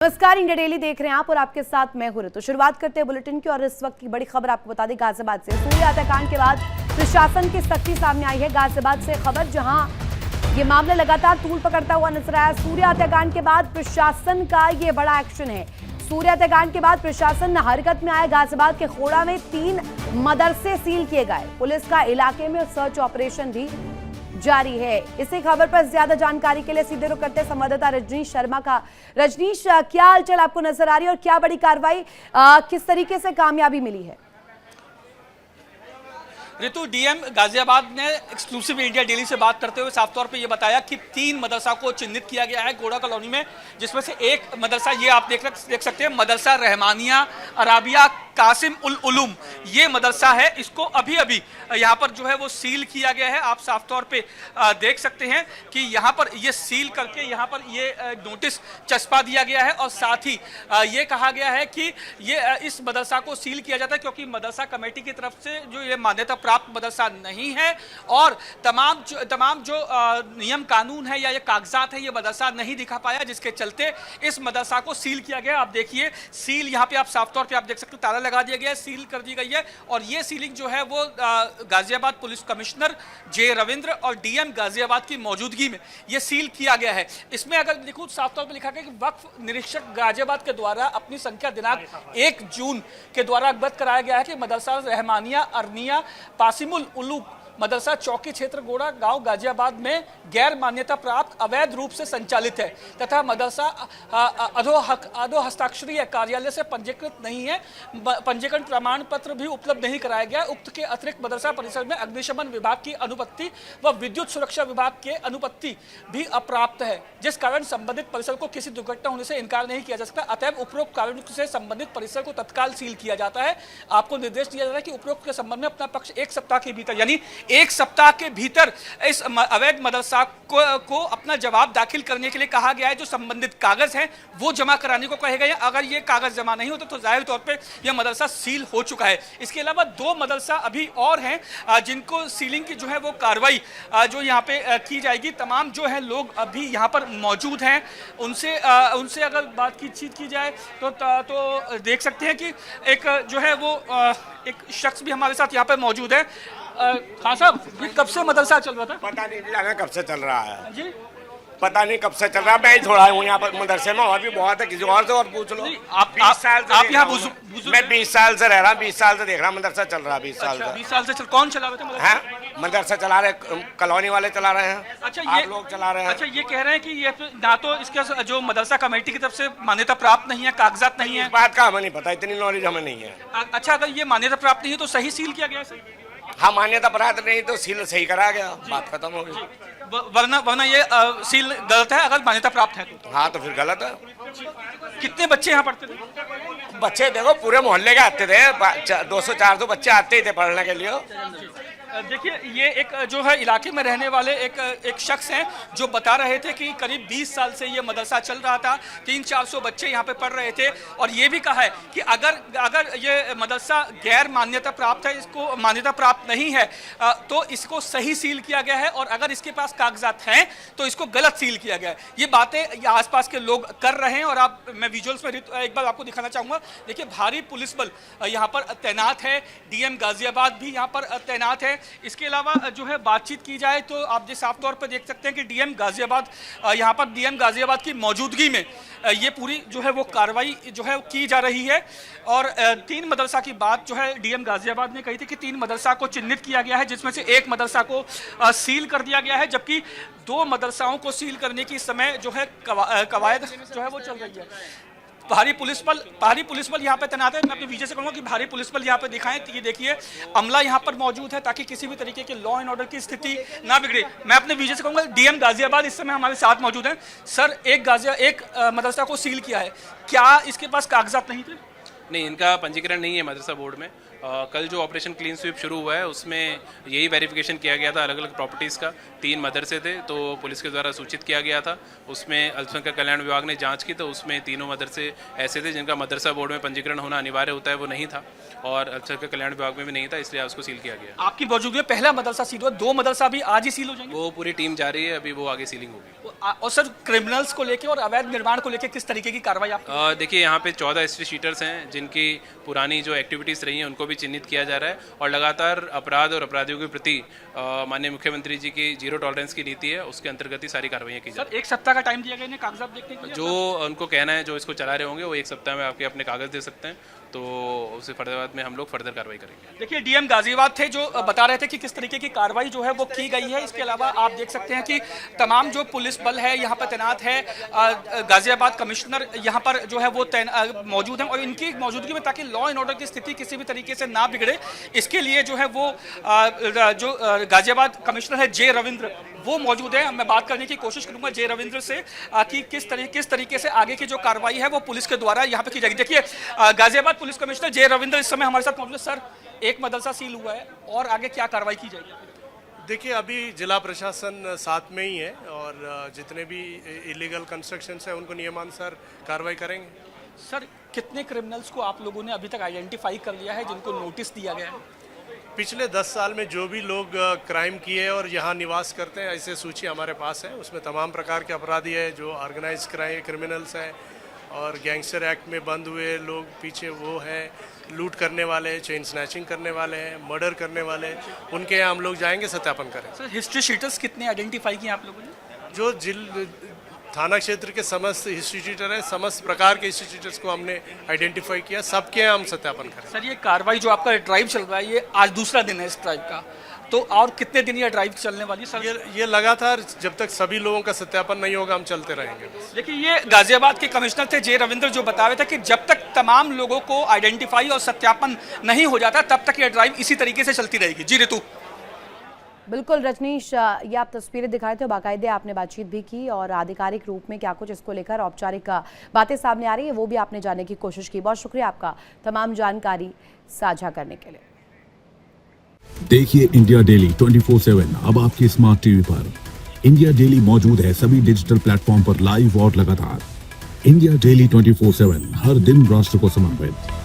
नमस्कार, India daily देख रहे हैं आप और आपके साथ मैं हूं। तो शुरुआत करते हैं बुलेटिन की और इस वक्त की बड़ी खबर आपको बता दें गाजियाबाद से। सूर्य हत्याकांड के बाद प्रशासन की सख्ती सामने आई है। गाजियाबाद से खबर, जहां ये मामला लगातार तूल पकड़ता हुआ नजर आया। सूर्य हत्याकांड के बाद प्रशासन का ये बड़ा एक्शन है। सूर्य हत्याकांड के बाद प्रशासन हरकत में आया। गाजियाबाद के खोड़ा में 3 मदरसे सील किए गए। पुलिस का इलाके में सर्च ऑपरेशन भी जारी है। इसी खबर पर ज्यादा जानकारी के लिए सीधे रुख करते हैं संवाददाता रजनीश शर्मा का। रजनीश, क्या हालचाल आपको नजर आ रही है और क्या बड़ी कार्रवाई किस तरीके से कामयाबी मिली है? ऋतु, डीएम गाजियाबाद ने एक्सक्लूसिव इंडिया डेली से बात करते हुए साफ तौर पे ये बताया कि 3 मदरसा को चिन्हित किया गया है गोड़ा कॉलोनी में, जिसमें से एक मदरसा ये आप देख सकते हैं, मदरसा रहमानिया अराबिया कासिम उल उलूम, ये मदरसा है। इसको अभी अभी यहाँ पर जो है वो सील किया गया है। आप साफ तौर पे देख सकते हैं कि यहाँ पर ये सील करके यहाँ पर ये नोटिस चस्पा दिया गया है और साथ ही ये कहा गया है कि ये इस मदरसा को सील किया जाता है क्योंकि मदरसा कमेटी की तरफ से जो ये मान्यता प्राप्त मदरसा नहीं है और तमाम जो नियम कानून है या ये कागजात है ये मदरसा नहीं दिखा पाया, जिसके चलते इस मदरसा को सील किया गया। आप देखिए सील यहाँ पे आप साफ तौर पे आप देख सकते हैं, ताला लगा दिया गया है, सील कर दी गई है। और ये सीलिंग जो है वो गाजियाबाद पुलिस कमिश्नर जे रविंद्र और डीएम गाजियाबाद की मौजूदगी में ये सील किया गया है। इसमें अगर लिखूं साफ तौर पे लिखा गया कि वक्फ निरीक्षक गाजियाबाद के द्वारा अपनी संख्या दिनांक 1 जून के द्वारा अवगत कराया गया है कि मदरसा रहमानिया अरनिया पासिमुल उलूम मदरसा चौकी क्षेत्र गोड़ा गांव गाजियाबाद में गैर मान्यता प्राप्त अवैध रूप से संचालित है तथा मदरसा अधो हस्ताक्षरीय कार्यालय से पंजीकृत नहीं है। पंजीकरण प्रमाण पत्र भी उपलब्ध नहीं कराया गया। उक्त के अतिरिक्त मदरसा परिसर में अग्निशमन विभाग की अनुपत्ति व विद्युत सुरक्षा विभाग के अनुपत्ति भी अप्राप्त है, जिस कारण संबंधित परिसर को किसी दुर्घटना होने से इनकार नहीं किया जा सकता। अतएव उपरोक्त कारण से संबंधित परिसर को तत्काल सील किया जाता है। आपको निर्देश दिया जा रहा है कि उपरोक्त के संबंध में अपना पक्ष 1 सप्ताह के भीतर, यानी 1 सप्ताह के भीतर इस अवैध मदरसा को अपना जवाब दाखिल करने के लिए कहा गया है। जो संबंधित कागज हैं वो जमा कराने को कहे गए। अगर ये कागज जमा नहीं होते तो जाहिर तौर पे यह मदरसा सील हो चुका है। इसके अलावा 2 मदरसा अभी और हैं जिनको सीलिंग की जो है वो कार्रवाई जो यहाँ पे की जाएगी। तमाम जो है लोग अभी यहाँ पर मौजूद हैं, उनसे अगर बातचीत की जाए तो देख सकते हैं कि एक जो है वो एक शख्स भी हमारे साथ यहाँ पे मौजूद है। खान साहब, ये कब से मदरसा चल रहा था? पता नहीं जाना कब से चल रहा है जी, पता नहीं कब से चल रहा है। मैं ही थोड़ा हूँ यहाँ पर मदरसे में, और भी बहुत है, किसी और से और पूछ लो। आप 20 साल से आप यहाँ मैं 20 साल से रह रहा हूँ, 20 साल से देख रहा हूँ मदरसा चल रहा है। 20 साल से 20 साल से कौन चला रहे थे मदरसा चला रहे, कॉलोनी वाले चला रहे हैं। अच्छा, आप लोग चला रहे हैं। अच्छा, ये कह रहे हैं कि ये ना तो इसके जो मदरसा कमेटी की तरफ से मान्यता प्राप्त नहीं है, कागजात नहीं है। इस बात का हमें नहीं पता, इतनी नॉलेज हमें नहीं है। अच्छा, अगर ये मान्यता प्राप्त नहीं है तो सही सील किया गया? सही, हाँ, मान्यता प्राप्त नहीं तो सील सही करा गया, बात खत्म हो गई। वरना ये सील गलत है अगर मान्यता प्राप्त है तो? हाँ, तो फिर गलत है। कितने बच्चे यहाँ पढ़ते थे? बच्चे देखो पूरे मोहल्ले के आते थे, 200-400 बच्चे आते ही थे पढ़ने के लिए। देखिए, ये एक जो है इलाके में रहने वाले एक शख्स हैं जो बता रहे थे कि करीब 20 साल से ये मदरसा चल रहा था, 300-400 बच्चे यहाँ पे पढ़ रहे थे। और ये भी कहा है कि अगर ये मदरसा गैर मान्यता प्राप्त है, इसको मान्यता प्राप्त नहीं है, तो इसको सही सील किया गया है और अगर इसके पास कागजात हैं तो इसको गलत सील किया गया है। ये बातें आसपास के लोग कर रहे हैं और मैं विजुअल्स में एक बार आपको दिखाना चाहूँगा। देखिए, भारी पुलिस बल यहाँ पर तैनात है, डीएम गाजियाबाद भी यहाँ पर तैनात है। इसके अलावा जो है बातचीत की जाए तो आप जो साफ तौर पर देख सकते हैं कि डीएम गाजियाबाद यहाँ पर डीएम गाजियाबाद की मौजूदगी में ये पूरी जो है वो कार्रवाई जो है की जा रही है। और 3 मदरसा की बात जो है डीएम गाजियाबाद ने कही थी कि 3 मदरसा को चिन्हित किया गया है, जिसमें से एक मदरसा को सील कर दिया गया है, जबकि 2 मदरसाओं को सील करने की समय जो है कवायद जो है वो चल रही है। भारी पुलिस बल यहाँ पे तैनात है। मैं अपने विजय से कहूँगा कि भारी पुलिस बल यहाँ पे दिखाएं। ये देखिए, अमला यहाँ पर मौजूद है ताकि किसी भी तरीके के लॉ एंड ऑर्डर की स्थिति ना बिगड़े। मैं अपने विजय से कहूँगा डीएम गाजियाबाद इस समय हमारे साथ मौजूद हैं। सर, एक मदरसा को सील किया है, क्या इसके पास कागजात नहीं थे? नहीं, इनका पंजीकरण नहीं है मदरसा बोर्ड में, कल जो ऑपरेशन क्लीन स्वीप शुरू हुआ है उसमें यही वेरिफिकेशन किया गया था अलग अलग प्रॉपर्टीज़ का। 3 मदरसे थे तो पुलिस के द्वारा सूचित किया गया था। उसमें अल्पसंख्यक कल्याण विभाग ने जांच की तो उसमें तीनों मदरसे ऐसे थे जिनका मदरसा बोर्ड में पंजीकरण होना अनिवार्य होता है, वो नहीं था और अल्पसंख्यक कल्याण विभाग में भी नहीं था, इसलिए उसको सील किया गया। आपकी मौजूदगी में पहला मदरसा सील हुआ, 2 मदरसा भी आज ही सील हो जाएंगे? वो पूरी टीम जा रही है, अभी वो आगे सीलिंग होगी। और सर क्रिमिनल्स को लेके और अवैध निर्माण को लेके किस तरीके की कार्रवाई आप? देखिए यहाँ पे 14 हिस्ट्री शीटर्स हैं जिनकी पुरानी जो एक्टिविटीज़ रही हैं उनको भी चिन्हित किया जा रहा है और लगातार अपराध और अपराधियों के प्रति माननीय मुख्यमंत्री जी की जीरो टॉलरेंस की नीति है, उसके अंतर्गत ही सारी कार्रवाइयाँ की जाती हैं। 1 सप्ताह का टाइम दिया गया इन्हें कागजात देखने के लिए? जो उनको कहना है, जो इसको चला रहे होंगे वो 1 सप्ताह में आपके अपने कागज दे सकते हैं, तो उसे फर्दर में हम लोग फर्दर कार्रवाई करेंगे। देखिए डीएम गाजियाबाद थे जो बता रहे थे कि किस तरीके की कार्रवाई जो है वो की गई है। इसके अलावा आप देख सकते हैं कि तमाम जो पुलिस बल है यहाँ पर तैनात है, गाजियाबाद कमिश्नर यहाँ पर जो है वो मौजूद हैं और इनकी मौजूदगी में ताकि लॉ एंड ऑर्डर की स्थिति किसी भी तरीके से ना बिगड़े, इसके लिए जो है वो जो गाजियाबाद कमिश्नर है जे रविंद्र वो मौजूद है। मैं बात करने की कोशिश करूंगा जे रविंद्र से कि किस तरीके से आगे की जो कार्रवाई है वो पुलिस के द्वारा यहाँ पे की जाएगी। देखिए गाजियाबाद पुलिस कमिश्नर जे रविंद्र इस समय हमारे साथ मौजूद है। सर, एक मदरसा सील हुआ है और आगे क्या कार्रवाई की जाएगी? देखिए अभी जिला प्रशासन साथ में ही है और जितने भी इलीगल कंस्ट्रक्शंस हैं उनको नियमानुसार कार्रवाई करेंगे। सर, कितने क्रिमिनल्स को आप लोगों ने अभी तक आइडेंटिफाई कर लिया है जिनको नोटिस दिया गया है? पिछले 10 साल में जो भी लोग क्राइम किए और यहाँ निवास करते हैं ऐसे सूची हमारे पास है। उसमें तमाम प्रकार के अपराधी है, जो ऑर्गेनाइज क्राइम क्रिमिनल्स हैं और गैंगस्टर एक्ट में बंद हुए लोग पीछे वो हैं, लूट करने वाले, चेन स्नैचिंग करने वाले हैं, मर्डर करने वाले, उनके यहाँ हम लोग जाएंगे, सत्यापन करेंगे। सर, हिस्ट्री शीटर्स कितने आइडेंटिफाई किए आप लोगों ने? जो थाना क्षेत्र के समस्त हिस्ट्री शीटर हैं, समस्त प्रकार के हिस्ट्री शीटर्स को हमने आइडेंटिफाई किया, सबके हम सत्यापन करें। सर, ये कार्रवाई जो आपका ड्राइव चल रहा है ये आज दूसरा दिन है इस ड्राइव का, तो और कितने दिन ये ड्राइव चलने वाली है सर? ये लगातार जब तक सभी लोगों का सत्यापन नहीं होगा हम चलते रहेंगे। देखिए ये गाजियाबाद के कमिश्नर थे जे रविंद्र जो बता रहे थे कि जब तक तमाम लोगों को आइडेंटिफाई और सत्यापन नहीं हो जाता तब तक ये ड्राइव इसी तरीके से चलती रहेगी। जी ऋतु। बिल्कुल रजनीश, ये आप तस्वीरें दिखा रहे थे, बाकायदे आपने बातचीत भी की और आधिकारिक रूप में क्या कुछ इसको लेकर औपचारिक बातें सामने आ रही है वो भी आपने जानने की कोशिश की। बहुत शुक्रिया आपका तमाम जानकारी साझा करने के लिए। देखिए इंडिया डेली 24/7 अब आपके स्मार्ट टीवी पर। इंडिया डेली मौजूद है सभी डिजिटल प्लेटफॉर्म पर लाइव और लगातार। इंडिया डेली 24/7 हर दिन राष्ट्र को समर्पित।